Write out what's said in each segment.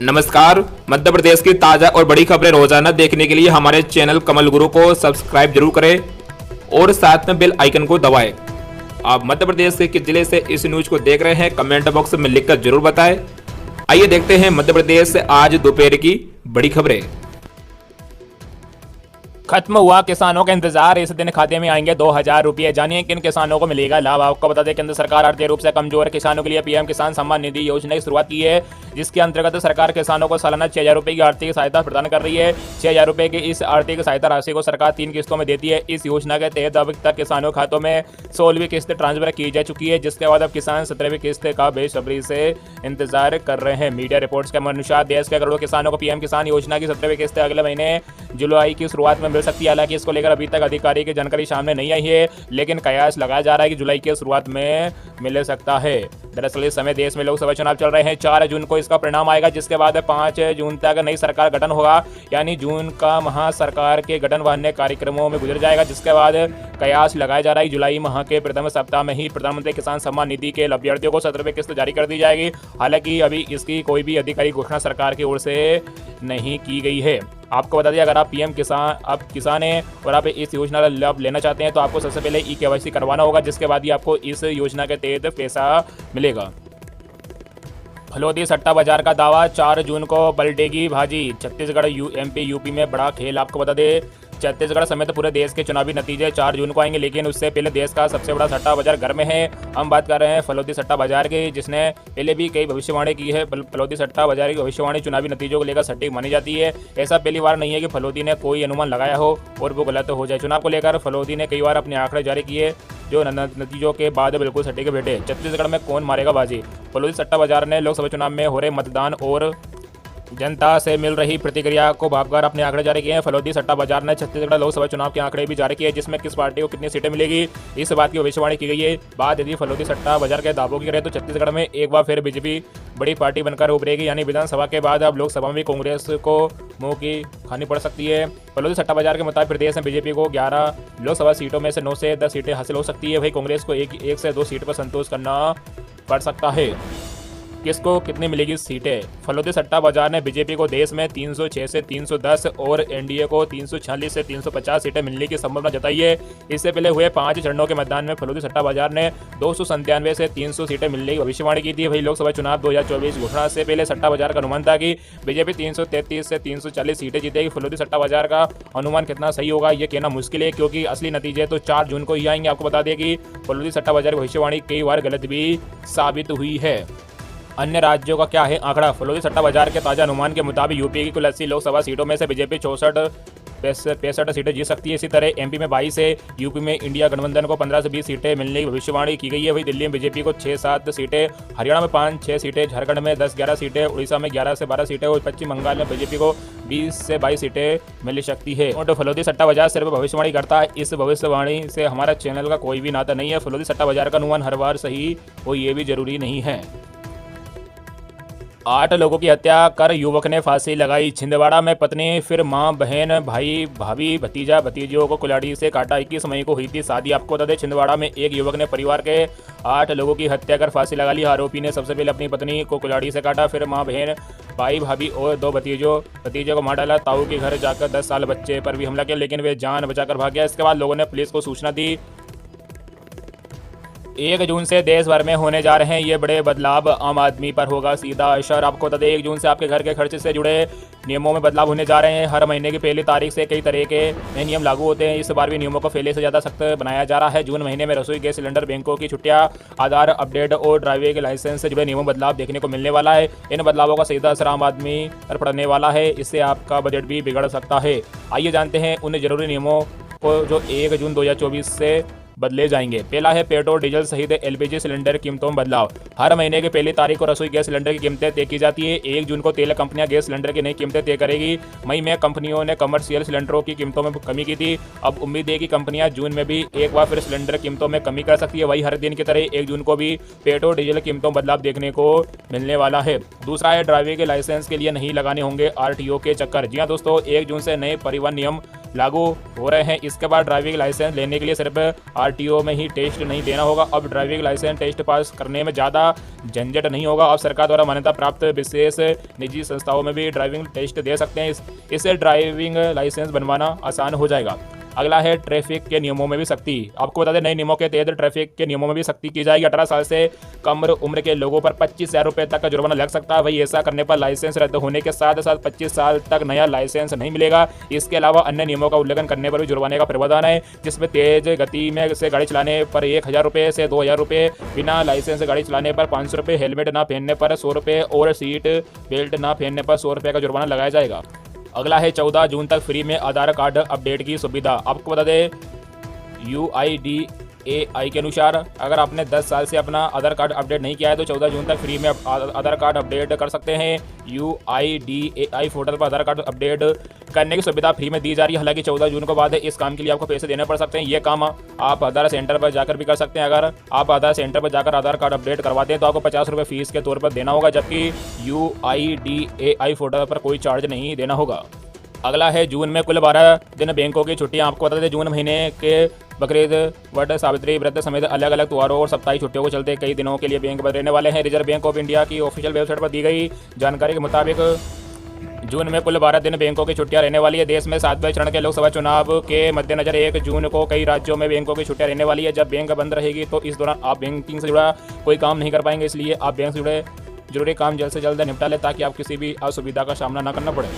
नमस्कार। मध्य प्रदेश की ताज़ा और बड़ी खबरें रोजाना देखने के लिए हमारे चैनल कमल गुरु को सब्सक्राइब जरूर करें और साथ में बेल आइकन को दबाएं। आप मध्य प्रदेश के किस जिले से इस न्यूज को देख रहे हैं कमेंट बॉक्स में लिखकर जरूर बताएं। आइए देखते हैं मध्य प्रदेश से आज दोपहर की बड़ी खबरें। खत्म हुआ किसानों का इंतजार, इस दिन खाते में आएंगे 2000 रुपये। जानिए किन किसानों को मिलेगा लाभ। आपको बता दें केंद्र सरकार आर्थिक रूप से कमजोर किसानों के लिए पीएम किसान सम्मान निधि योजना की शुरुआत की है, जिसके अंतर्गत सरकार किसानों को सालाना 6000 रुपये की आर्थिक सहायता प्रदान कर रही है। 6000 रुपये की इस आर्थिक सहायता राशि को सरकार 3 किस्तों में देती है। इस योजना के तहत अब तक किसानों के खातों में 16वीं किस्त ट्रांसफर की जा चुकी है, जिसके बाद अब किसान 17वीं किस्त का बेसब्री से इंतजार कर रहे हैं। मीडिया रिपोर्ट्स के अनुसार देश के करोड़ों किसानों को पीएम किसान योजना की 17वीं किस्त अगले महीने जुलाई की शुरुआत में मिल सकती है। हालांकि इसको लेकर अभी तक अधिकारी की जानकारी सामने नहीं आई है, लेकिन कयास लगाया जा रहा है कि जुलाई की शुरुआत में मिल सकता है। दरअसल इस समय देश में लोकसभा चुनाव चल रहे हैं। 4 जून को इसका परिणाम आएगा, जिसके बाद 5 जून तक नई सरकार गठन होगा। यानी जून का माह सरकार के गठन व अन्य कार्यक्रमों में गुजर जाएगा, जिसके बाद कयास लगाया जा रहा है जुलाई माह के प्रथम सप्ताह में ही प्रधानमंत्री किसान सम्मान निधि के लाभार्थियों को 17वीं किस्त जारी कर दी जाएगी। हालांकि अभी इसकी कोई भी अधिकारी घोषणा सरकार की ओर से नहीं की गई है। आपको बता दें, अगर आप पीएम किसान हैं और आप इस योजना का लाभ लेना चाहते हैं तो आपको सबसे पहले KYC करवाना होगा, जिसके बाद ही आपको इस योजना के तहत पैसा मिलेगा। फलोदी सट्टा बाजार का दावा, 4 जून को पलटेगी बाजी। छत्तीसगढ़ MP यूपी में बड़ा खेल। आपको बता दें छत्तीसगढ़ समेत पूरे देश के चुनावी नतीजे 4 जून को आएंगे, लेकिन उससे पहले देश का सबसे बड़ा सट्टा बाजार घर में है। हम बात कर रहे हैं फलोदी सट्टा बाजार की, जिसने पहले भी कई भविष्यवाणी की है। फलोदी सट्टा बाजार की भविष्यवाणी चुनावी नतीजों को लेकर सटीक मानी जाती है। ऐसा पहली बार नहीं है कि फलोदी ने कोई अनुमान लगाया हो और वो गलत हो जाए। चुनाव को लेकर फलोदी ने कई बार अपने आंकड़े जारी किए जो नतीजों के बाद बिल्कुल सटीक बैठे। छत्तीसगढ़ में कौन मारेगा बाजी। फलोदी सट्टा बाजार ने लोकसभा चुनाव में हो रहे मतदान और जनता से मिल रही प्रतिक्रिया को भापकर अपने आंकड़े जारी किए हैं। फलोदी सट्टा बाजार ने छत्तीसगढ़ लोकसभा चुनाव के आंकड़े भी जारी किए, जिसमें किस पार्टी को कितनी सीटें मिलेगी इस बात की भविष्यवाणी की गई है। बात यदि फलोदी सट्टा बाजार के दावों की करें तो छत्तीसगढ़ में एक बार फिर बीजेपी बड़ी पार्टी बनकर उभरेगी। यानी विधानसभा के बाद अब लोकसभा में कांग्रेस को मुंह की खानी पड़ सकती है। फलोदी सट्टा बाजार के मुताबिक प्रदेश में बीजेपी को 11 लोकसभा सीटों में से 9 से 10 सीटें हासिल हो सकती है। वहीं कांग्रेस को एक से 2 सीट पर संतोष करना पड़ सकता है। किसको कितनी मिलेगी सीटें। फलोदी सट्टा बाजार ने बीजेपी को देश में 306 से 310 और एनडीए को 346 से 350 सीटें मिलने की संभावना जताई है। इससे पहले हुए 5 चरणों के मतदान में फलोदी सट्टा बाजार ने 297 से 300 सीटें मिलने की भविष्यवाणी की थी। वही लोकसभा चुनाव 2024 घोषणा से पहले सट्टा बाजार का अनुमान था कि बीजेपी 333 से 340 सीटें जीतेगी। फलोदी सट्टा बाजार का अनुमान कितना सही होगा ये कहना मुश्किल है, क्योंकि असली नतीजे तो 4 जून को ही आएंगे। आपको बता दें कि फलोदी सट्टा बाजार की भविष्यवाणी कई बार गलत भी साबित हुई है। अन्य राज्यों का क्या है आंकड़ा। फलोदी सट्टा बाजार के ताजा अनुमान के मुताबिक यूपी की कुल 80 लोकसभा सीटों में से बीजेपी 65 सीटें जीत सकती है। इसी तरह MP में 22 है। यूपी में इंडिया गठबंधन को 15 से 20 सीटें मिलने की भविष्यवाणी की गई है। वही दिल्ली में बीजेपी को 6-7 सीटें, हरियाणा में 5-6 सीटें, झारखंड में 10-11 सीटें, उड़ीसा में 11 से 12 सीटें और पश्चिम बंगाल में बीजेपी को 20 से 22 सीटें मिल सकती है। और फलोदी सट्टा बाजार सिर्फ भविष्यवाणी करता है। इस भविष्यवाणी से हमारा चैनल का कोई भी नाता नहीं है। फलोदी सट्टा बाजार का अनुमान हर बार सही हो ये भी जरूरी नहीं है। 8 लोगों की हत्या कर युवक ने फांसी लगाई। छिंदवाड़ा में पत्नी फिर मां, बहन, भाई, भाभी, भतीजा, भतीजियों को कुल्हाड़ी से काटा। 21 मई को हुई थी शादी। आपको बता दें छिंदवाड़ा में एक युवक ने परिवार के 8 लोगों की हत्या कर फांसी लगा ली। आरोपी ने सबसे पहले अपनी पत्नी को कुल्हाड़ी से काटा, फिर मां, बहन, भाई, भाभी और 2 भतीजे को मार डाला। ताऊ के घर जाकर 10 साल बच्चे पर भी हमला किया, लेकिन वे जान बचाकर भाग गया। इसके बाद लोगों ने पुलिस को सूचना दी। 1 जून से देश भर में होने जा रहे हैं ये बड़े बदलाव, आम आदमी पर होगा सीधा असर। आपको बता दें 1 जून से आपके घर के खर्च से जुड़े नियमों में बदलाव होने जा रहे हैं। हर महीने की पहली तारीख से कई तरह के नए नियम लागू होते हैं। इस बार भी नियमों को पहले से ज़्यादा सख्त बनाया जा रहा है। जून महीने में रसोई गैस सिलेंडर, बैंकों की छुट्टियां, आधार अपडेट और ड्राइविंग के लाइसेंस से जुड़े नियमों में बदलाव देखने को मिलने वाला है। इन बदलावों का सीधा असर आम आदमी पर पड़ने वाला है। इससे आपका बजट भी बिगड़ सकता है। आइए जानते हैं उन जरूरी नियमों को जो 1 जून 2024 से बदले जाएंगे। पहला है पेट्रोल डीजल सहित LPG सिलेंडर कीमतों में बदलाव। हर महीने की पहली तारीख को रसोई गैस सिलेंडर की कीमतें तय की जाती है। 1 जून को तेल कंपनियां गैस सिलेंडर की नई कीमतें तय करेगी। मई में कंपनियों ने कमर्शियल सिलेंडरों की कीमतों में कमी की थी। अब उम्मीद है कि कंपनियां जून में भी एक बार फिर सिलेंडर कीमतों में कमी कर सकती है। वही हर दिन की तरह 1 जून को भी पेट्रोल डीजल कीमतों में बदलाव देखने को मिलने वाला है। दूसरा है ड्राइविंग के लाइसेंस के लिए नहीं लगाने होंगे RTO के चक्कर। जी हाँ दोस्तों, 1 जून से नए परिवहन नियम लागू हो रहे हैं। इसके बाद ड्राइविंग लाइसेंस लेने के लिए सिर्फ आरटीओ में ही टेस्ट नहीं देना होगा। अब ड्राइविंग लाइसेंस टेस्ट पास करने में ज़्यादा झंझट नहीं होगा। अब सरकार द्वारा मान्यता प्राप्त विशेष निजी संस्थाओं में भी ड्राइविंग टेस्ट दे सकते हैं। इससे ड्राइविंग लाइसेंस बनवाना आसान हो जाएगा। अगला है ट्रैफिक के नियमों में भी सख्ती। आपको बता दें, नए नियमों के तहत ट्रैफिक के नियमों में भी सख्ती की जाएगी। 18 साल से कम उम्र के लोगों पर 25,000 रुपये तक का जुर्माना लग सकता है। वही ऐसा करने पर लाइसेंस रद्द होने के साथ साथ 25 साल तक नया लाइसेंस नहीं मिलेगा। इसके अलावा अन्य नियमों का उल्लंघन करने पर भी जुर्माने का प्रावधान है, जिसमें तेज गति में से गाड़ी चलाने पर 1,000 रुपये से 2,000 रुपये, बिना लाइसेंस गाड़ी चलाने पर 500 रुपये, हेलमेट ना पहनने पर 100 रुपये और सीट बेल्ट ना पहनने पर 100 रुपये का जुर्माना लगाया जाएगा। अगला है 14 जून तक फ्री में आधार कार्ड अपडेट की सुविधा। आपको बता दें, UIDAI के अनुसार अगर आपने 10 साल से अपना आधार कार्ड अपडेट नहीं किया है तो 14 जून तक फ्री में आधार कार्ड अपडेट कर सकते हैं। UIDAI पोर्टल पर आधार कार्ड अपडेट करने की सुविधा फ्री में दी जा रही है। हालांकि 14 जून के बाद इस काम के लिए आपको पैसे देने पड़ सकते हैं। ये काम आप आधार सेंटर पर जाकर भी कर सकते हैं। अगर आप आधार सेंटर पर जाकर आधार कार्ड अपडेट करवाते हैं तो आपको 50 रुपये फीस के तौर पर देना होगा, जबकि UIDAI पोर्टल पर कोई चार्ज नहीं देना होगा। अगला है जून में कुल 12 दिन बैंकों की छुट्टियां। आपको बता दें, जून महीने के बकरीद, वट सावित्री व्रत समेत अलग अलग त्योहारों और सप्ताही छुट्टियों को चलते कई दिनों के लिए बैंक बंद रहने वाले हैं। रिजर्व बैंक ऑफ इंडिया की ऑफिशियल वेबसाइट पर दी गई जानकारी के मुताबिक जून में कुल 12 दिन बैंकों की छुट्टियां रहने वाली है। देश में 7वें चरण के लोकसभा चुनाव के मद्देनजर 1 जून को कई राज्यों में बैंकों की छुट्टियां रहने वाली है। जब बैंक बंद रहेगी तो इस दौरान आप बैंकिंग से जुड़ा कोई काम नहीं कर पाएंगे, इसलिए आप बैंक से जुड़े जरूरी काम जल्द से जल्द निपटा लें ताकि आप किसी भी असुविधा का सामना न करना पड़े।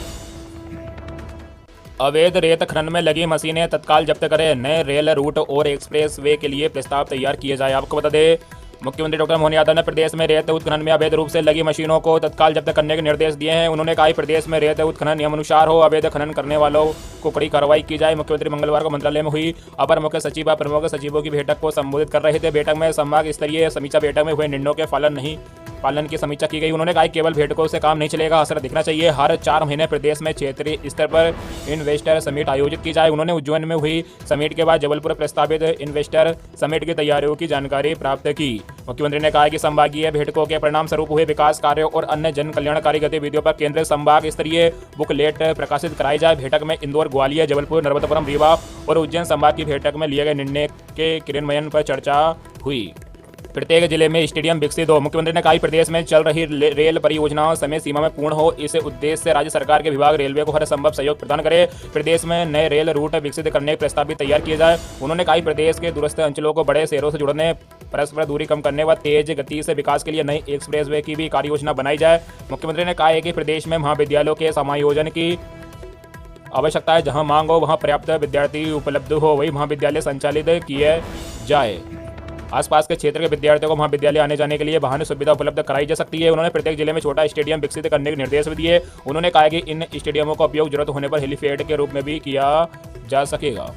अवैध रेत खनन में लगी मशीनें तत्काल जब्त करें। नए रेल रूट और एक्सप्रेस वे के लिए प्रस्ताव तैयार किए जाए। आपको बता दें, मुख्यमंत्री डॉक्टर मोहन यादव ने प्रदेश में रेत उत्खनन में अवैध रूप से लगी मशीनों को तत्काल जब्त करने के निर्देश दिए हैं। उन्होंने कहा कि प्रदेश में रेत उत्खनन नियमानुसार हो, अवैध खनन करने वालों को कड़ी कार्रवाई की जाए। मुख्यमंत्री मंगलवार को मंत्रालय में हुई अपर मुख्य सचिव व प्रमुख सचिवों की बैठक को संबोधित कर रहे थे। बैठक में संभाग स्तरीय समीक्षा बैठक में हुए निर्णयों के पालन की समीक्षा की गई। उन्होंने कहा केवल बैठकों से काम नहीं चलेगा, असर दिखना चाहिए। हर 4 महीने प्रदेश में क्षेत्रीय स्तर पर इन्वेस्टर समिट आयोजित की जाए। उन्होंने उज्जैन में हुई समिट के बाद जबलपुर प्रस्तावित इन्वेस्टर समिट की तैयारियों की जानकारी प्राप्त की। मुख्यमंत्री ने कहा कि संभागीय बैठकों के परिणाम स्वरूप हुए विकास कार्यों और अन्य जन कल्याणकारी गतिविधियों पर केंद्रीय संभाग स्तरीय बुकलेट प्रकाशित कराई जाए। बैठक में इंदौर, ग्वालियर, जबलपुर, नर्मदापुरम, रीवा और उज्जैन संभाग की बैठक में लिए गए निर्णय के क्रियान्वयन पर चर्चा हुई। प्रत्येक जिले में स्टेडियम विकसित हो। मुख्यमंत्री ने कहा प्रदेश में चल रही रेल परियोजनाओं समय सीमा में पूर्ण हो। इस उद्देश्य से राज्य सरकार के विभाग रेलवे को हर संभव सहयोग प्रदान करे। प्रदेश में नए रेल रूट विकसित करने के प्रस्ताव भी तैयार किए जाए। उन्होंने कहा प्रदेश के दूरस्थ अंचलों को बड़े शहरों से जोड़ने, परस्पर दूरी कम करने व तेज गति से विकास के लिए नई एक्सप्रेसवे की भी कार्य योजना बनाई जाए। मुख्यमंत्री ने कहा है कि प्रदेश में महाविद्यालयों के समायोजन की आवश्यकता है। जहां मांग हो वहां पर्याप्त विद्यार्थी उपलब्ध हो, वही महाविद्यालय संचालित किए जाए। आसपास के क्षेत्र के विद्यार्थियों को महाविद्यालय आने जाने के लिए वाहन सुविधा उपलब्ध कराई जा सकती है। उन्होंने प्रत्येक जिले में छोटा स्टेडियम विकसित करने के निर्देश भी दिए। उन्होंने कहा कि इन स्टेडियमों का उपयोग जरूरत होने पर हेलीपैड के रूप में भी किया जा सकेगा।